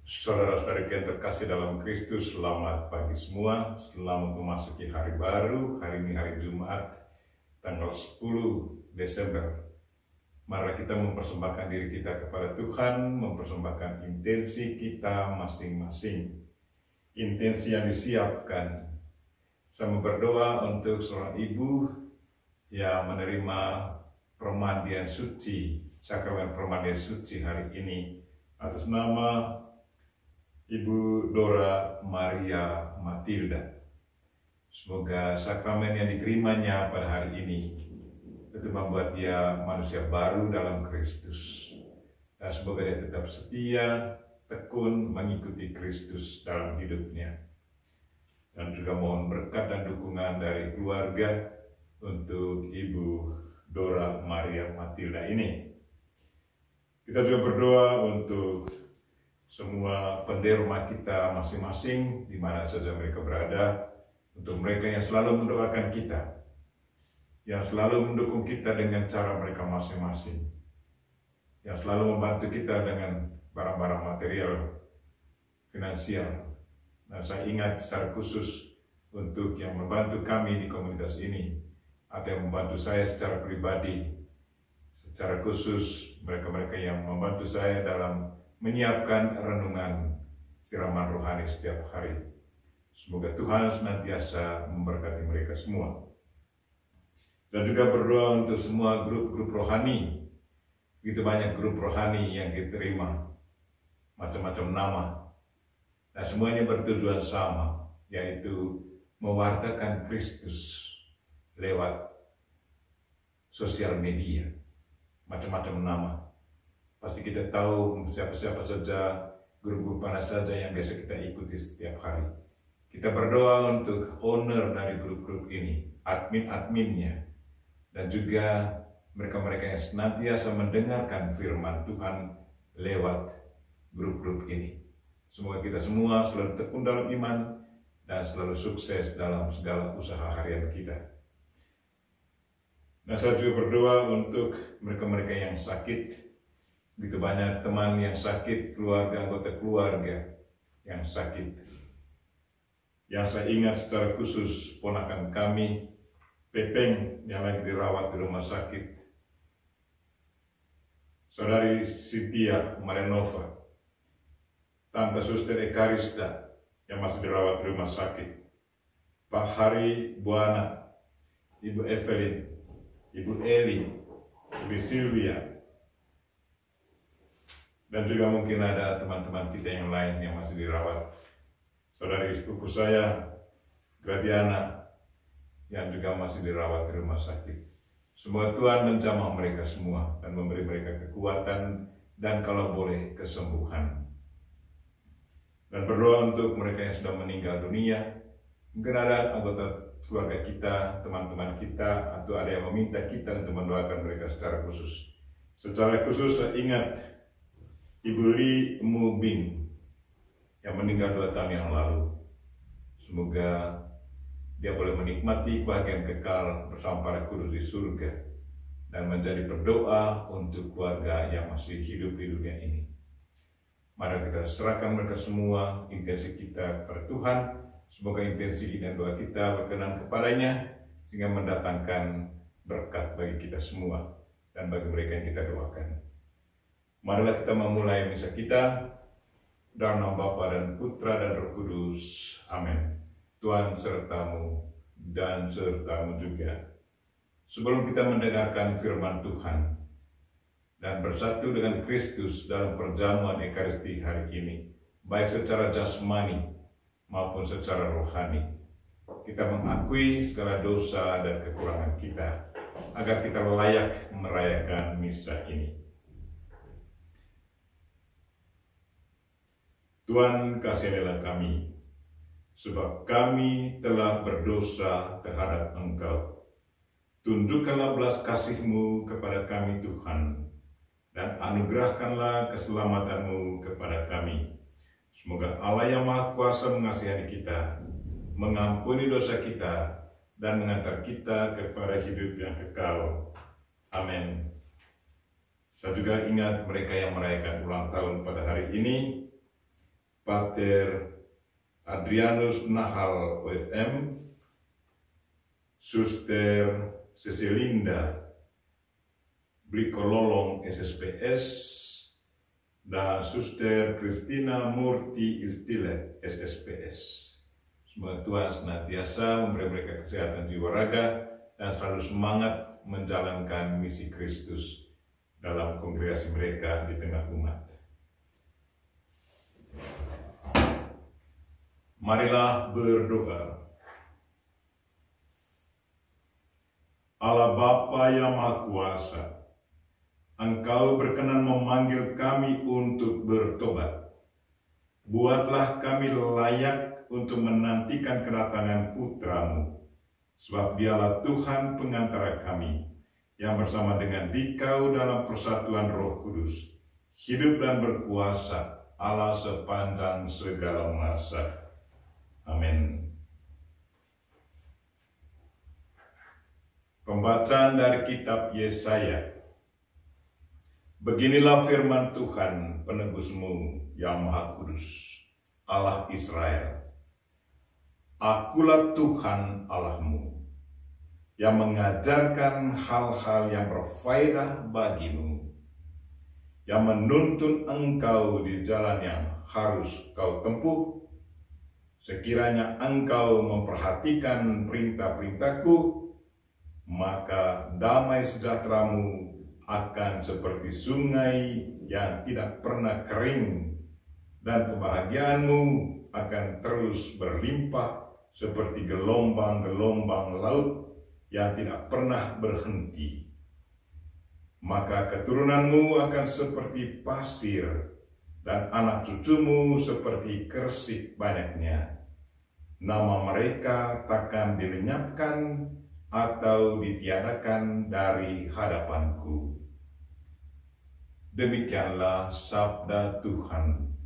Saudara-saudari yang terkasih dalam Kristus, selamat pagi semua. Selamat memasuki hari baru. Hari ini hari Jumat, tanggal 10 Desember. Mari kita mempersembahkan diri kita kepada Tuhan, mempersembahkan intensi kita masing-masing. Intensi yang disiapkan. Saya berdoa untuk seorang ibu yang menerima permandian suci, sakramen permandian suci hari ini. Atas nama Ibu Dora Maria Matilda. Semoga sakramen yang diterimanya pada hari ini itu membuat dia manusia baru dalam Kristus. Dan semoga dia tetap setia, tekun mengikuti Kristus dalam hidupnya. Dan juga mohon berkat dan dukungan dari keluarga untuk Ibu Dora Maria Matilda ini. Kita juga berdoa untuk semua pendeta rumah kita masing-masing, di mana saja mereka berada, untuk mereka yang selalu mendoakan kita, yang selalu mendukung kita dengan cara mereka masing-masing, yang selalu membantu kita dengan barang-barang material, finansial. Dan saya ingat secara khusus untuk yang membantu kami di komunitas ini, atau yang membantu saya secara pribadi, secara khusus mereka-mereka yang membantu saya dalam menyiapkan renungan siraman rohani setiap hari. Semoga Tuhan senantiasa memberkati mereka semua. Dan juga berdoa untuk semua grup-grup rohani. Begitu banyak grup rohani yang diterima, macam-macam nama. Dan semuanya bertujuan sama, yaitu mewartakan Kristus lewat sosial media. Macam-macam nama. Pasti kita tahu siapa-siapa saja, grup-grup mana saja yang biasa kita ikuti setiap hari. Kita berdoa untuk owner dari grup-grup ini, admin-adminnya, dan juga mereka-mereka yang senantiasa mendengarkan firman Tuhan lewat grup-grup ini. Semoga kita semua selalu tekun dalam iman dan selalu sukses dalam segala usaha harian kita. Dan saya juga berdoa untuk mereka-mereka yang sakit. Begitu banyak teman yang sakit, keluarga, anggota keluarga yang sakit. Yang saya ingat secara khusus ponakan kami, Pepeng, yang lagi dirawat di rumah sakit. Saudari Cynthia Marenova, Tante Suster Ekarista yang masih dirawat di rumah sakit. Pak Hari Buana, Ibu Evelyn, Ibu Eli, Ibu Sylvia, dan juga mungkin ada teman-teman kita yang lain yang masih dirawat. Saudari sepupu saya, Gradiana, yang juga masih dirawat di rumah sakit. Semoga Tuhan menjamah mereka semua dan memberi mereka kekuatan dan kalau boleh kesembuhan. Dan berdoa untuk mereka yang sudah meninggal dunia. Mungkin ada anggota keluarga kita, teman-teman kita, atau ada yang meminta kita untuk mendoakan mereka secara khusus. Secara khusus saya ingat Ibu Li Mubing yang meninggal 2 tahun yang lalu. Semoga dia boleh menikmati kebahagiaan kekal bersama para kudus di surga dan menjadi berdoa untuk keluarga yang masih hidup di dunia ini. Mari kita serahkan mereka semua, intensi kita kepada Tuhan. Semoga intensi dan doa kita berkenan kepadanya sehingga mendatangkan berkat bagi kita semua dan bagi mereka yang kita doakan. Marilah kita memulai misa kita dalam nama Bapa dan Putra dan Roh Kudus. Amin. Tuhan sertamu dan sertamu juga. Sebelum kita mendengarkan firman Tuhan dan bersatu dengan Kristus dalam perjamuan Ekaristi hari ini, baik secara jasmani maupun secara rohani, kita mengakui segala dosa dan kekurangan kita agar kita layak merayakan misa ini. Tuhan, kasihanilah kami, sebab kami telah berdosa terhadap Engkau. Tunjukkanlah belas kasih-Mu kepada kami, Tuhan, dan anugerahkanlah keselamatan-Mu kepada kami. Semoga Allah yang Maha Kuasa mengasihani kita, mengampuni dosa kita, dan mengantar kita kepada hidup yang kekal. Amin. Saya juga ingat mereka yang merayakan ulang tahun pada hari ini. Pater Adrianus Nahal OFM, Suster Cecilinda Blikololong SSPS, dan Suster Christina Murti Istile SSPS. Semoga Tuhan senantiasa memberi mereka kesehatan jiwa raga dan selalu semangat menjalankan misi Kristus dalam kongregasi mereka di tengah umat. Marilah berdoa. Allah Bapa yang Maha Kuasa, Engkau berkenan memanggil kami untuk bertobat. Buatlah kami layak untuk menantikan kedatangan Putra-Mu, sebab Dialah Tuhan pengantara kami, yang bersama dengan Dikau dalam persatuan Roh Kudus, hidup dan berkuasa Allah sepanjang segala masa. Amin. Pembacaan dari kitab Yesaya. Beginilah firman Tuhan, penebus-Mu yang Maha Kudus, Allah Israel. Akulah Tuhan Allah-Mu, yang mengajarkan hal-hal yang berfaedah bagimu, yang menuntun engkau di jalan yang harus kau tempuh. Sekiranya engkau memperhatikan perintah-perintahku, maka damai sejahteramu akan seperti sungai yang tidak pernah kering, dan kebahagiaanmu akan terus berlimpah seperti gelombang-gelombang laut yang tidak pernah berhenti. Maka keturunanmu akan seperti pasir, dan anak cucumu seperti kersik banyaknya. Nama mereka takkan dilenyapkan atau ditiadakan dari hadapanku. Demikianlah sabda Tuhan.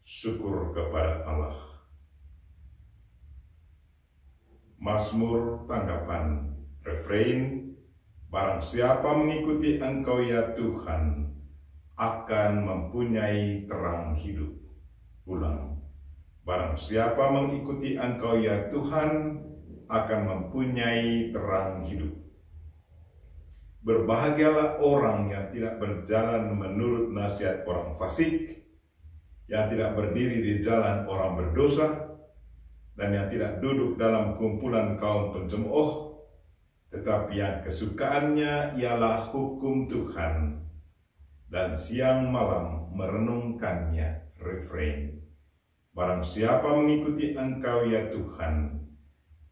Syukur kepada Allah. Mazmur tanggapan, refrain, barang siapa mengikuti Engkau ya Tuhan, akan mempunyai terang hidup. Ulang. Barang siapa mengikuti Engkau ya Tuhan, akan mempunyai terang hidup. Berbahagialah orang yang tidak berjalan menurut nasihat orang fasik, yang tidak berdiri di jalan orang berdosa, dan yang tidak duduk dalam kumpulan kaum pencemooh, tetapi yang kesukaannya ialah hukum Tuhan, dan siang malam merenungkannya. Refrain. Barang siapa mengikuti Engkau ya Tuhan,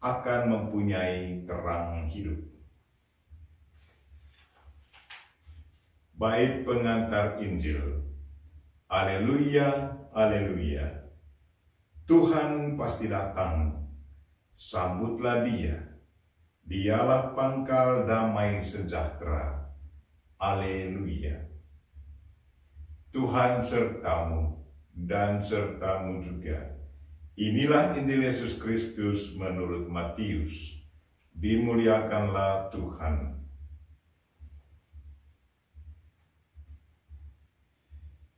akan mempunyai terang hidup. Bait pengantar Injil. Haleluya, haleluya. Tuhan pasti datang, sambutlah Dia. Dialah pangkal damai sejahtera. Haleluya. Tuhan sertamu dan sertamu juga. Inilah Injil Yesus Kristus menurut Matius. Dimuliakanlah Tuhan.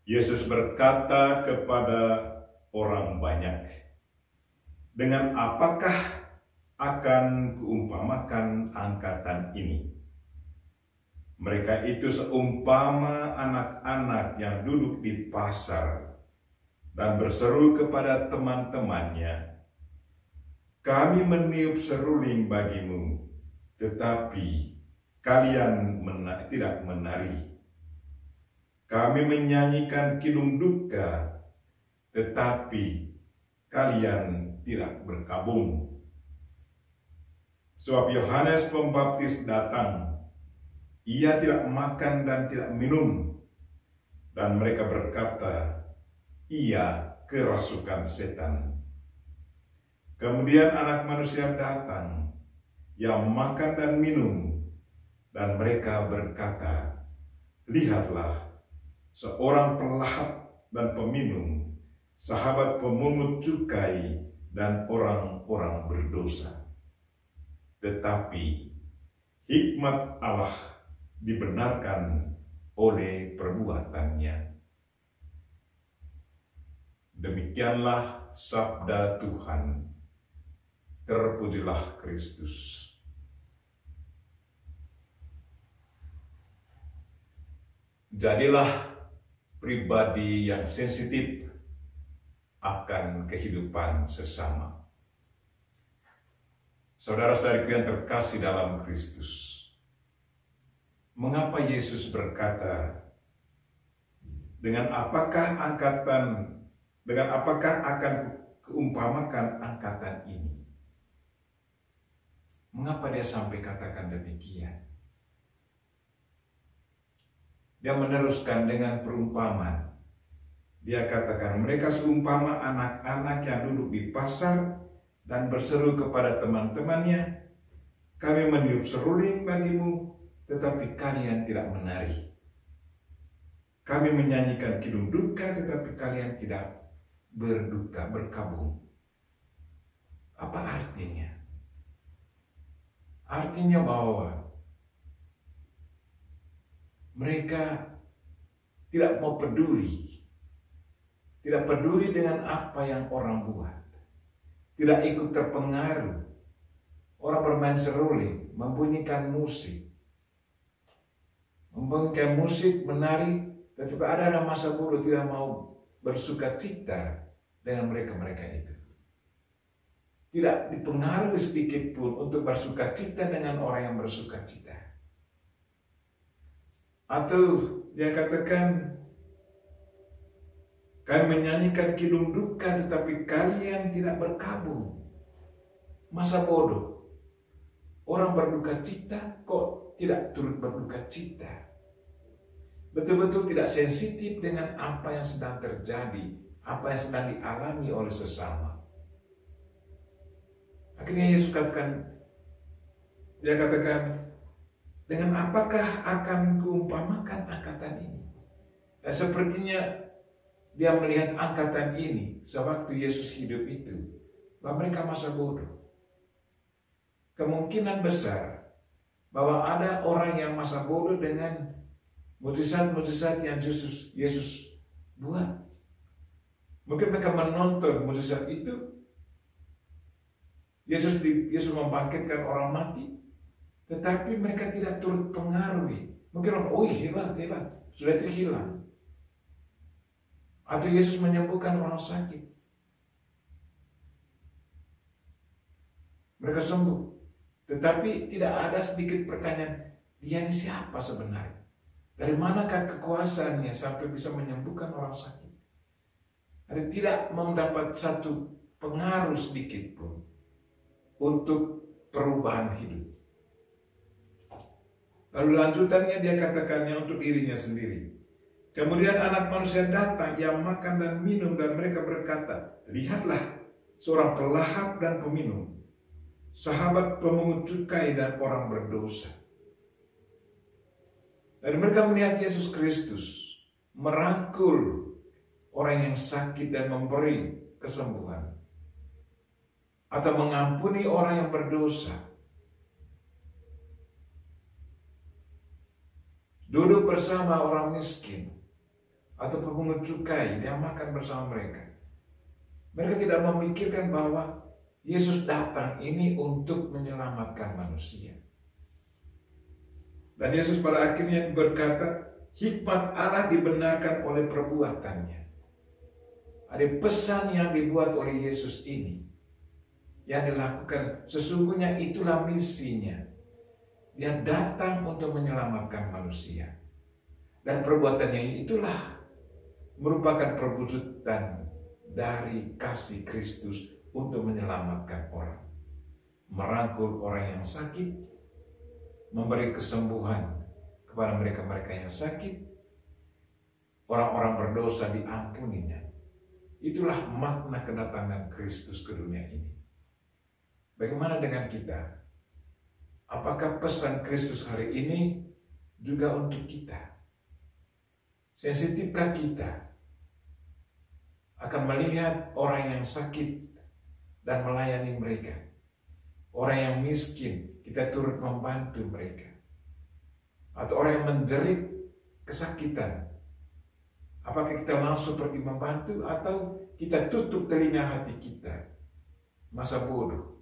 Yesus berkata kepada orang banyak, "Dengan apakah akan kuumpamakan angkatan ini? Mereka itu seumpama anak-anak yang duduk di pasar dan berseru kepada teman-temannya, 'Kami meniup seruling bagimu, tetapi kalian tidak menari. Kami menyanyikan kidung duka, tetapi kalian tidak berkabung.' Sebab Yohanes Pembaptis datang, ia tidak makan dan tidak minum, dan mereka berkata, ia kerasukan setan. Kemudian Anak Manusia datang, yang makan dan minum, dan mereka berkata, lihatlah, seorang pelahap dan peminum, sahabat pemungut cukai dan orang-orang berdosa. Tetapi hikmat Allah dibenarkan oleh perbuatannya." Demikianlah sabda Tuhan. Terpujilah Kristus. Jadilah pribadi yang sensitif akan kehidupan sesama. Saudara-saudariku yang terkasih dalam Kristus, mengapa Yesus berkata, dengan apakah akan keumpamakan angkatan ini? Mengapa dia sampai katakan demikian? Dia meneruskan dengan perumpamaan. Dia katakan, mereka seumpama anak-anak yang duduk di pasar dan berseru kepada teman-temannya, kami meniup seruling bagimu, tetapi kalian tidak menari. Kami menyanyikan kidung duka, tetapi kalian tidak berduka, berkabung. Apa artinya? Artinya bahwa mereka tidak mau peduli. Tidak peduli dengan apa yang orang buat. Tidak ikut terpengaruh. Orang bermain seruling, membunyikan musik. Membunyikan musik, menari, tetapi ada masa bodoh tidak mau bersuka cita dengan mereka-mereka itu. Tidak dipengaruhi sedikit pun untuk bersuka cita dengan orang yang bersuka cita. Atau dia katakan, kami menyanyikan kidung duka tetapi kalian tidak berkabung. Masa bodoh. Orang berduka cita kok tidak turut berduka cita. Betul-betul tidak sensitif dengan apa yang sedang terjadi, apa yang sedang dialami oleh sesama. Akhirnya Yesus dia katakan, dengan apakah akan kuumpamakan angkatan ini? Dan sepertinya dia melihat angkatan ini sewaktu Yesus hidup itu, bahwa mereka masa bodoh. Kemungkinan besar bahwa ada orang yang masa bodoh dengan mujizat-mujizat yang Yesus buat. Mungkin mereka menonton mujizat itu. Yesus membangkitkan orang mati, tetapi mereka tidak turut pengaruhi. Mungkin orang, oh hebat, sudah itu hilang. Atau Yesus menyembuhkan orang sakit, mereka sembuh. Tetapi tidak ada sedikit pertanyaan, dia ini siapa sebenarnya? Dari manakah kekuasaannya sampai bisa menyembuhkan orang sakit? Ada tidak mendapat satu pengaruh sedikit pun untuk perubahan hidup. Lalu lanjutannya dia katakannya untuk dirinya sendiri. Kemudian anak manusia datang yang makan dan minum, dan mereka berkata, lihatlah seorang pelahap dan peminum, sahabat pemungut cukai dan orang berdosa. Dan mereka melihat Yesus Kristus merangkul orang yang sakit dan memberi kesembuhan, atau mengampuni orang yang berdosa. Duduk bersama orang miskin atau pemungut cukai yang makan bersama mereka. Mereka tidak memikirkan bahwa Yesus datang ini untuk menyelamatkan manusia. Dan Yesus pada akhirnya berkata, hikmat Allah dibenarkan oleh perbuatannya. Ada pesan yang dibuat oleh Yesus ini yang dilakukan, sesungguhnya itulah misinya. Dia datang untuk menyelamatkan manusia. Dan perbuatannya itulah merupakan perwujudan dari kasih Kristus untuk menyelamatkan orang. Merangkul orang yang sakit, memberi kesembuhan kepada mereka-mereka yang sakit, orang-orang berdosa diampuninya. Itulah makna kedatangan Kristus ke dunia ini. Bagaimana dengan kita? Apakah pesan Kristus hari ini juga untuk kita? Sensitifkah kita akan melihat orang yang sakit dan melayani mereka? Orang yang miskin, kita turut membantu mereka. Atau orang yang menjerit kesakitan, Apakah kita langsung pergi membantu atau kita tutup telinga hati kita? Masa bodoh.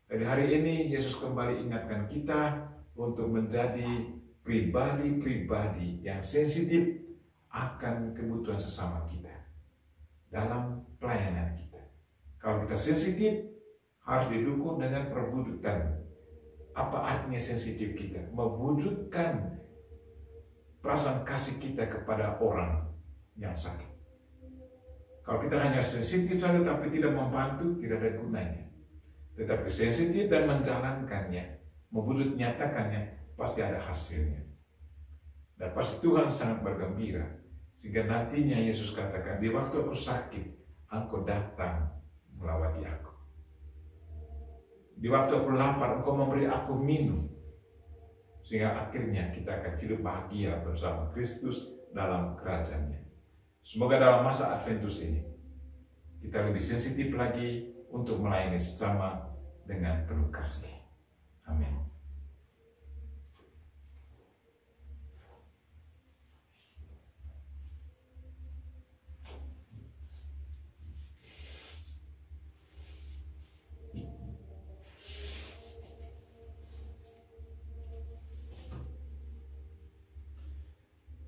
Jadi hari ini Yesus kembali ingatkan kita untuk menjadi pribadi-pribadi yang sensitif akan kebutuhan sesama kita dalam pelayanan kita. Kalau kita sensitif, harus didukung dengan perwujudan. Apa artinya sensitif kita? Mewujudkan perasaan kasih kita kepada orang yang sakit. Kalau kita hanya sensitif saja tapi tidak membantu, tidak ada gunanya. Tetapi sensitif dan menjalankannya, mewujud nyatakannya, pasti ada hasilnya. Dan pasti Tuhan sangat bergembira. Sehingga nantinya Yesus katakan, di waktu aku sakit, engkau datang melawati aku. Di waktu aku lapar, engkau memberi aku minum. Sehingga akhirnya kita akan hidup bahagia bersama Kristus dalam kerajaan-Nya. Semoga dalam masa Adventus ini, kita lebih sensitif lagi untuk melayani sesama dengan penuh kasih. Amin.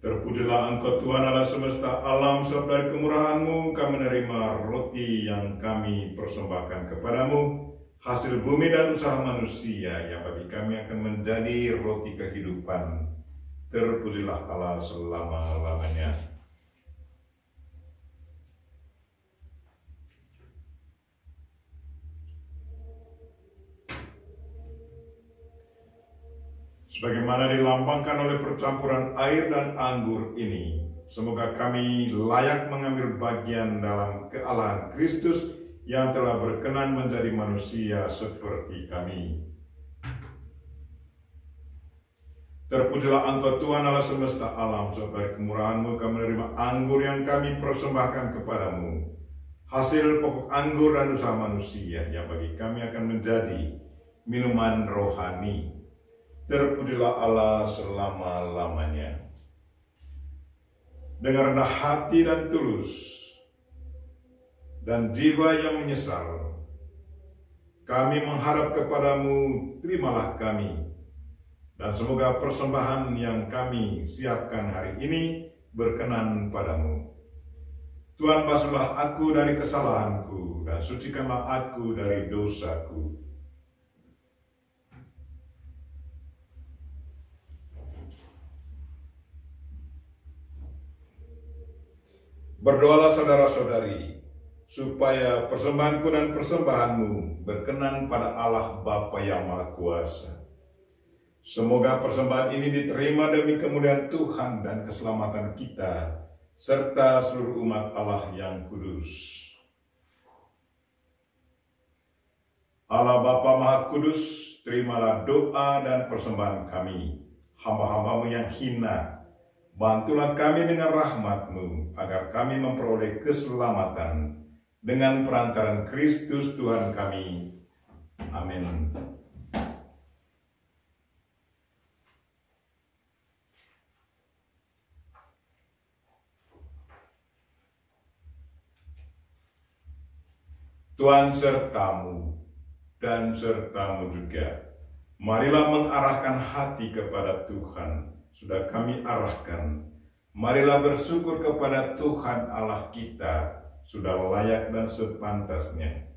Terpujilah Engkau Tuhan Allah semesta alam, sebab dari kemurahan-Mu kami menerima roti yang kami persembahkan kepadamu, hasil bumi dan usaha manusia yang bagi kami akan menjadi roti kehidupan. Terpujilah Allah selama-lamanya. Sebagaimana dilambangkan oleh percampuran air dan anggur ini, semoga kami layak mengambil bagian dalam kealahan Kristus yang telah berkenan menjadi manusia seperti kami. Terpujilah Engkau Tuhan Allah semesta alam, sebab dari kemurahan-Mu kami menerima anggur yang kami persembahkan kepadamu, hasil pokok anggur dan usaha manusia yang bagi kami akan menjadi minuman rohani. Terpujilah Allah selama-lamanya. Dengan rendah hati dan tulus, dan jiwa yang menyesal, kami menghadap kepadamu, terimalah kami, dan semoga persembahan yang kami siapkan hari ini berkenan padamu. Tuhan, basuhlah aku dari kesalahanku, dan sucikanlah aku dari dosaku. Berdoalah saudara-saudari, supaya persembahanku dan persembahanmu berkenan pada Allah Bapa yang Maha Kuasa. Semoga persembahan ini diterima demi kemuliaan Tuhan dan keselamatan kita, serta seluruh umat Allah yang kudus. Allah Bapa Maha Kudus, terimalah doa dan persembahan kami, hamba-hambamu yang hina. Bantulah kami dengan rahmat-Mu, agar kami memperoleh keselamatan dengan perantaran Kristus Tuhan kami. Amin. Tuhan sertamu dan sertamu juga. Marilah mengarahkan hati kepada Tuhan. Sudah kami arahkan, marilah bersyukur kepada Tuhan Allah kita, sudah layak dan sepantasnya.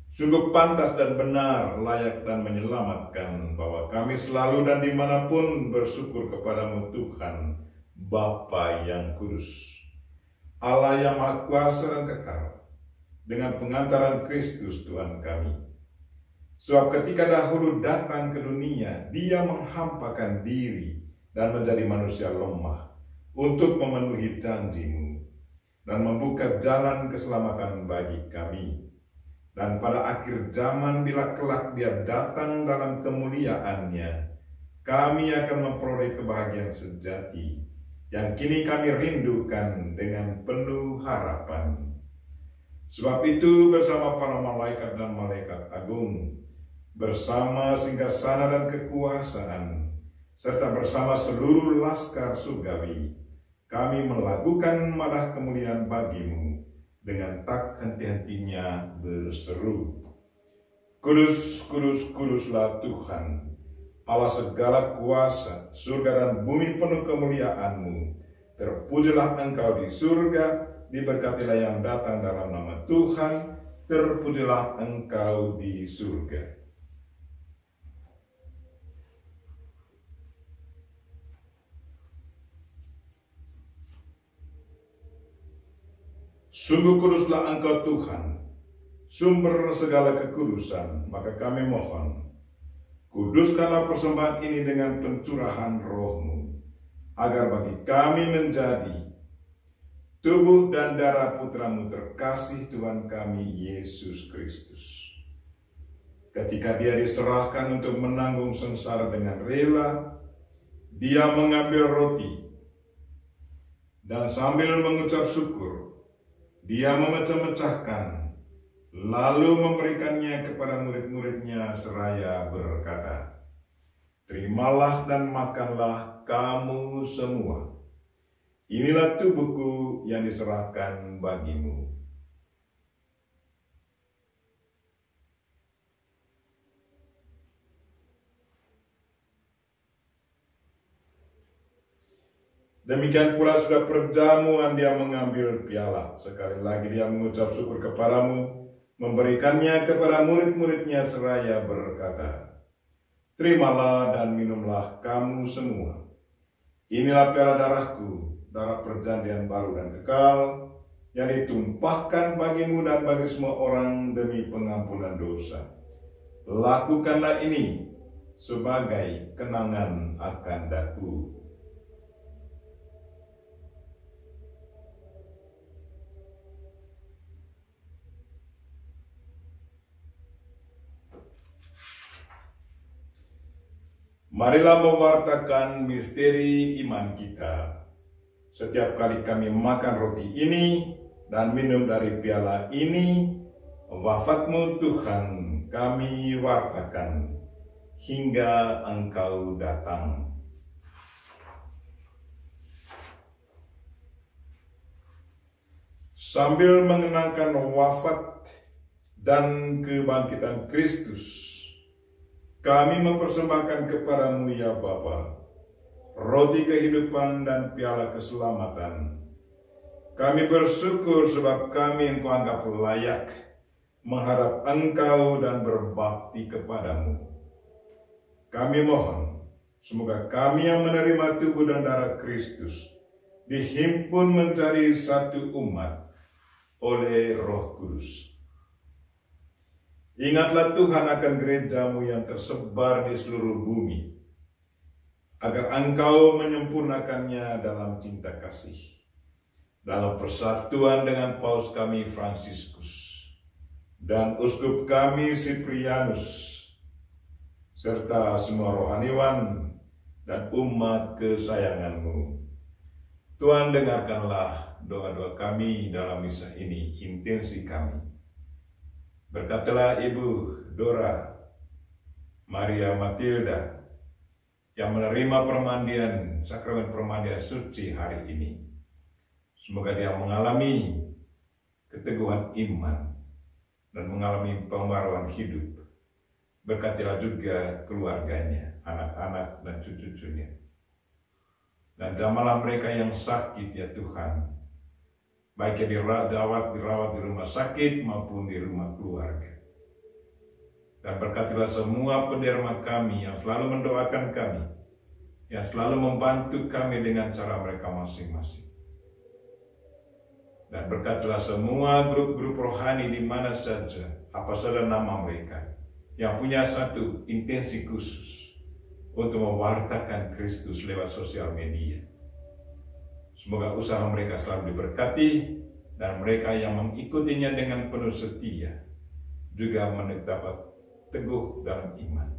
Sungguh pantas dan benar, layak dan menyelamatkan, bahwa kami selalu dan dimanapun bersyukur kepadamu Tuhan, Bapa yang kudus, Allah yang Maha Kuasa dan kekal, dengan pengantaran Kristus Tuhan kami. Sebab ketika dahulu datang ke dunia, Dia menghampakan diri dan menjadi manusia lemah untuk memenuhi janji-Mu dan membuka jalan keselamatan bagi kami. Dan pada akhir zaman, bila kelak Dia datang dalam kemuliaan-Nya, kami akan memperoleh kebahagiaan sejati yang kini kami rindukan dengan penuh harapan. Sebab itu bersama para malaikat dan malaikat agung, bersama singgasana dan kekuasaan, serta bersama seluruh laskar surgawi, kami melakukan madah kemuliaan bagi-Mu dengan tak henti-hentinya berseru, Kudus, kudus, kuduslah Tuhan, Allah segala kuasa, surga dan bumi penuh kemuliaan-Mu. Terpujilah Engkau di surga, diberkatilah yang datang dalam nama Tuhan, terpujilah Engkau di surga. Sungguh kuduslah Engkau Tuhan, sumber segala kekudusan, maka kami mohon, kuduskanlah persembahan ini dengan pencurahan Roh-Mu, agar bagi kami menjadi tubuh dan darah Putra-Mu terkasih Tuhan kami Yesus Kristus. Ketika Dia diserahkan untuk menanggung sengsara dengan rela, Dia mengambil roti, dan sambil mengucap syukur, Dia memecah-mecahkan, lalu memberikannya kepada murid-muridnya seraya berkata, Terimalah dan makanlah kamu semua. Inilah tubuhku yang diserahkan bagimu. Demikian pula sudah perjamuan Dia mengambil piala. Sekali lagi Dia mengucap syukur kepadamu, memberikannya kepada murid-muridnya seraya berkata, Terimalah dan minumlah kamu semua. Inilah piala darahku, darah perjanjian baru dan kekal, yang ditumpahkan bagimu dan bagi semua orang demi pengampunan dosa. Lakukanlah ini sebagai kenangan akan daku. Marilah mewartakan misteri iman kita. Setiap kali kami makan roti ini dan minum dari piala ini, wafat-Mu Tuhan kami wartakan hingga Engkau datang. Sambil mengenangkan wafat dan kebangkitan Kristus, kami mempersembahkan kepadamu ya Bapa, roti kehidupan dan piala keselamatan. Kami bersyukur sebab kami Engkau anggap layak menghadap Engkau dan berbakti kepadamu. Kami mohon, semoga kami yang menerima tubuh dan darah Kristus dihimpun menjadi satu umat oleh Roh Kudus. Ingatlah Tuhan akan gereja-Mu yang tersebar di seluruh bumi, agar Engkau menyempurnakannya dalam cinta kasih, dalam persatuan dengan Paus kami Fransiskus, dan Uskup kami Siprianus, serta semua rohaniwan dan umat kesayangan-Mu. Tuhan, dengarkanlah doa-doa kami dalam misa ini, intensi kami. Berkatilah Ibu Dora Maria Matilda yang menerima permandian, sakramen permandian suci hari ini. Semoga dia mengalami keteguhan iman dan mengalami pembaruan hidup. Berkatilah juga keluarganya, anak-anak dan cucu-cucunya. Dan jamalah mereka yang sakit ya Tuhan, baik yang dirawat di rumah sakit maupun di rumah keluarga. Dan berkatilah semua penderma kami yang selalu mendoakan kami, yang selalu membantu kami dengan cara mereka masing-masing. Dan berkatilah semua grup-grup rohani di mana saja, apa saja nama mereka, yang punya satu intensi khusus untuk mewartakan Kristus lewat sosial media. Semoga usaha mereka selalu diberkati, dan mereka yang mengikutinya dengan penuh setia juga mendapat teguh dalam iman.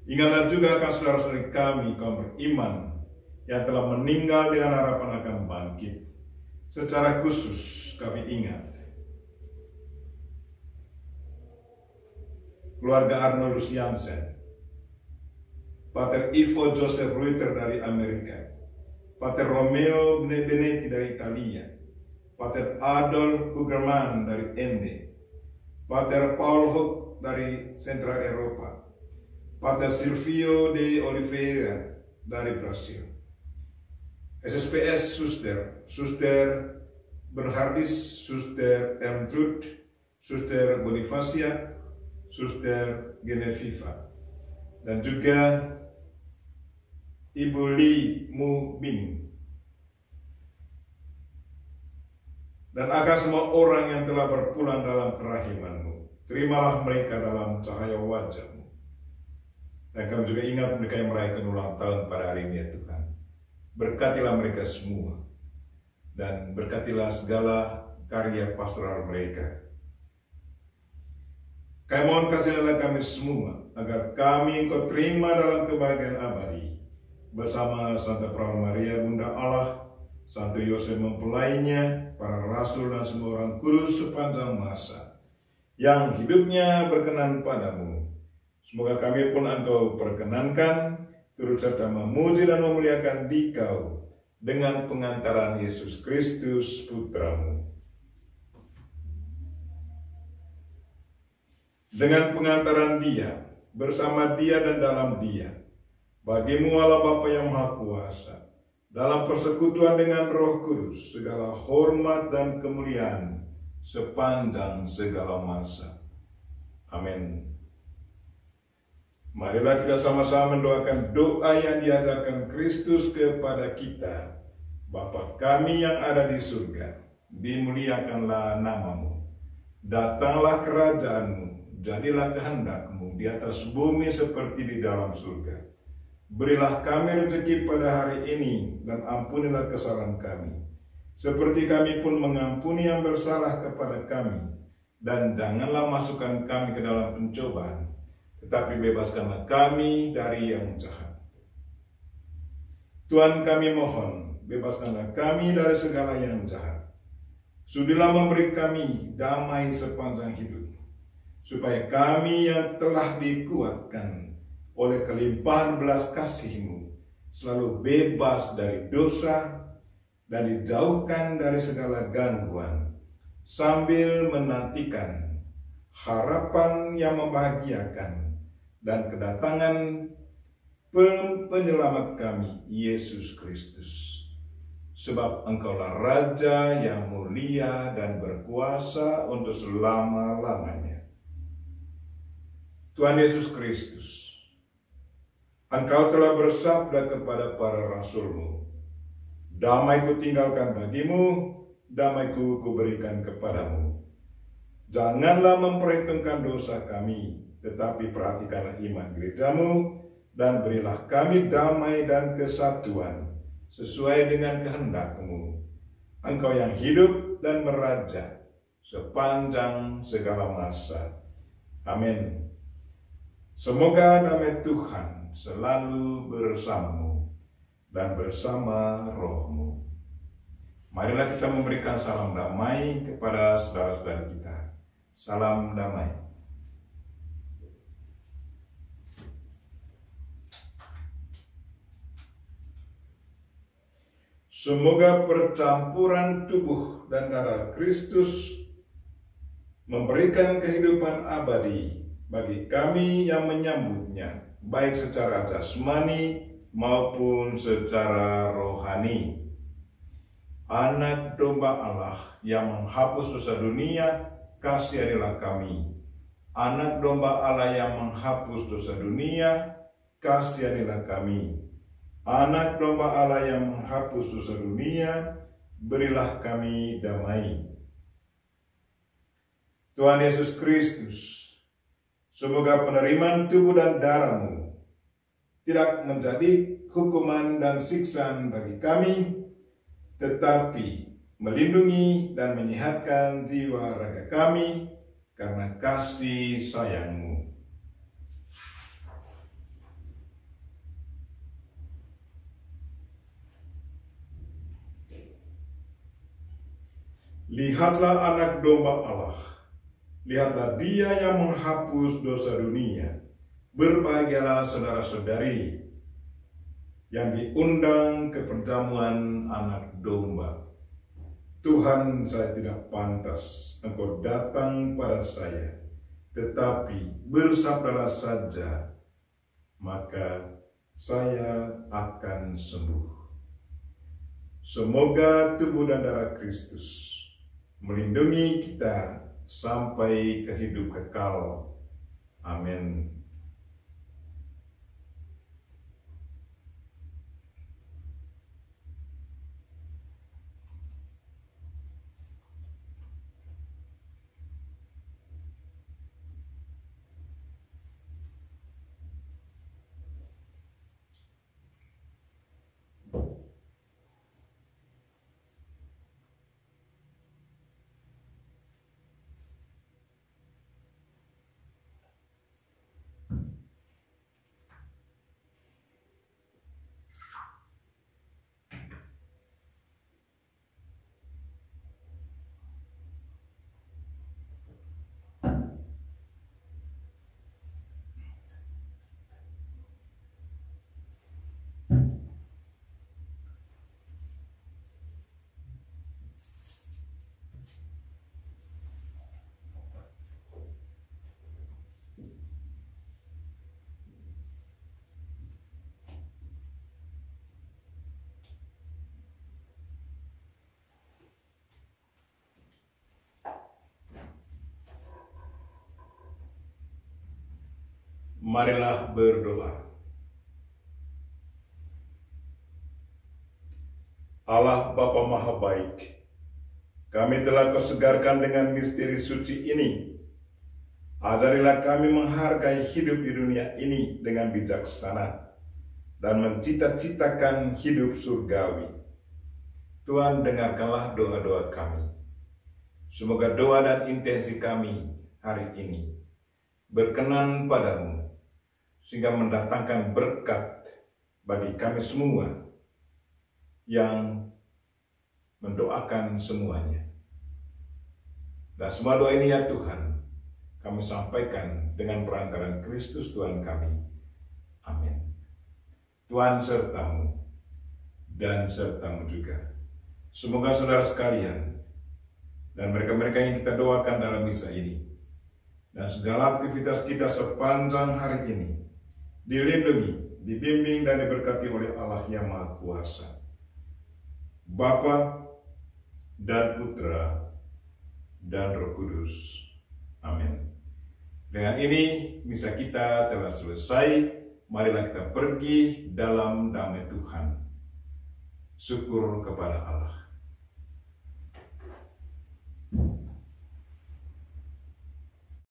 Ingatlah juga akan saudara-saudari kami, kaum beriman, yang telah meninggal dengan harapan akan bangkit. Secara khusus kami ingat keluarga Arnoldus Jansen, Pater Ivo Joseph Ruiter dari Amerika, Pater Romeo Benedetti dari Italia, Pater Adolf Hugerman dari Ende, Pater Paul Hook dari Central Eropa, Pater Silvio de Oliveira dari Brasil, SSPS Suster Bernhardis, Suster Ermtrud, Suster Bonifacia, Suster Geneviva, dan juga Ibu Li Mu Bing, dan akan semua orang yang telah berpulang dalam kerahiman-Mu. Terimalah mereka dalam cahaya wajah-Mu. Dan kami juga ingat mereka yang merayakan ulang tahun pada hari ini, ya Tuhan. Berkatilah mereka semua, dan berkatilah segala karya pastoral mereka. Kami mohon kasihilah kami semua, agar kami Engkau terima dalam kebahagiaan abadi, bersama Santa Perawan Maria, Bunda Allah, Santo Yosef mempelainya, para rasul dan semua orang kudus sepanjang masa, yang hidupnya berkenan padamu. Semoga kami pun Engkau perkenankan, turut serta memuji dan memuliakan Dikau, dengan pengantaran Yesus Kristus, Putra-Mu. Dengan pengantaran Dia, bersama Dia dan dalam Dia, bagimu Allah Bapa yang Maha Kuasa, dalam persekutuan dengan Roh Kudus, segala hormat dan kemuliaan sepanjang segala masa. Amin. Marilah kita sama-sama mendoakan doa yang diajarkan Kristus kepada kita. Bapa kami yang ada di surga, dimuliakanlah nama-Mu. Datanglah kerajaan-Mu. Jadilah kehendak-Mu di atas bumi seperti di dalam surga. Berilah kami rezeki pada hari ini, dan ampunilah kesalahan kami, seperti kami pun mengampuni yang bersalah kepada kami. Dan janganlah masukkan kami ke dalam pencobaan, tetapi bebaskanlah kami dari yang jahat. Tuhan kami mohon, bebaskanlah kami dari segala yang jahat. Sudilah memberi kami damai sepanjang hidup, supaya kami yang telah dikuatkan oleh kelimpahan belas kasih-Mu selalu bebas dari dosa dan dijauhkan dari segala gangguan, sambil menantikan harapan yang membahagiakan dan kedatangan penyelamat kami, Yesus Kristus. Sebab Engkaulah Raja yang mulia dan berkuasa untuk selama-lamanya. Tuhan Yesus Kristus, Engkau telah bersabda kepada para rasul-Mu, damai-Ku tinggalkan bagimu, damai-Ku kuberikan kepadamu. Janganlah memperhitungkan dosa kami, tetapi perhatikanlah iman gereja-Mu, dan berilah kami damai dan kesatuan, sesuai dengan kehendak-Mu. Engkau yang hidup dan meraja sepanjang segala masa. Amin. Semoga damai Tuhan selalu bersamamu dan bersama rohmu. Marilah kita memberikan salam damai kepada saudara-saudara kita. Salam damai. Semoga percampuran tubuh dan darah Kristus memberikan kehidupan abadi bagi kami yang menyambutnya, baik secara jasmani maupun secara rohani. Anak domba Allah yang menghapus dosa dunia, kasihanilah kami. Anak domba Allah yang menghapus dosa dunia, kasihanilah kami. Anak domba Allah yang menghapus dosa dunia, berilah kami damai. Tuhan Yesus Kristus, semoga penerimaan tubuh dan darah-Mu tidak menjadi hukuman dan siksaan bagi kami, tetapi melindungi dan menyehatkan jiwa raga kami karena kasih sayang-Mu. Lihatlah anak domba Allah. Lihatlah Dia yang menghapus dosa dunia. Berbahagialah saudara-saudari. yang diundang ke perjamuan anak domba. Tuhan, saya tidak pantas Engkau datang pada saya, tetapi bersabdalah saja, maka saya akan sembuh. Semoga tubuh dan darah Kristus melindungi kita sampai ke hidup kekal. Amin. Marilah berdoa. Allah Bapa Maha Baik, kami telah Kau segarkan dengan misteri suci ini. Ajarilah kami menghargai hidup di dunia ini dengan bijaksana dan mencita-citakan hidup surgawi. Tuhan, dengarkanlah doa-doa kami. Semoga doa dan intensi kami hari ini berkenan padamu, sehingga mendatangkan berkat bagi kami semua yang mendoakan semuanya. Dan semua doa ini ya Tuhan, kami sampaikan dengan perantaraan Kristus Tuhan kami. Amin. Tuhan sertamu dan sertamu juga. Semoga saudara sekalian dan mereka-mereka yang kita doakan dalam misa ini dan segala aktivitas kita sepanjang hari ini dilindungi, dibimbing dan diberkati oleh Allah yang Maha Kuasa, Bapa dan Putra dan Roh Kudus. Amin. Dengan ini misa kita telah selesai. Marilah kita pergi dalam damai Tuhan. Syukur kepada Allah.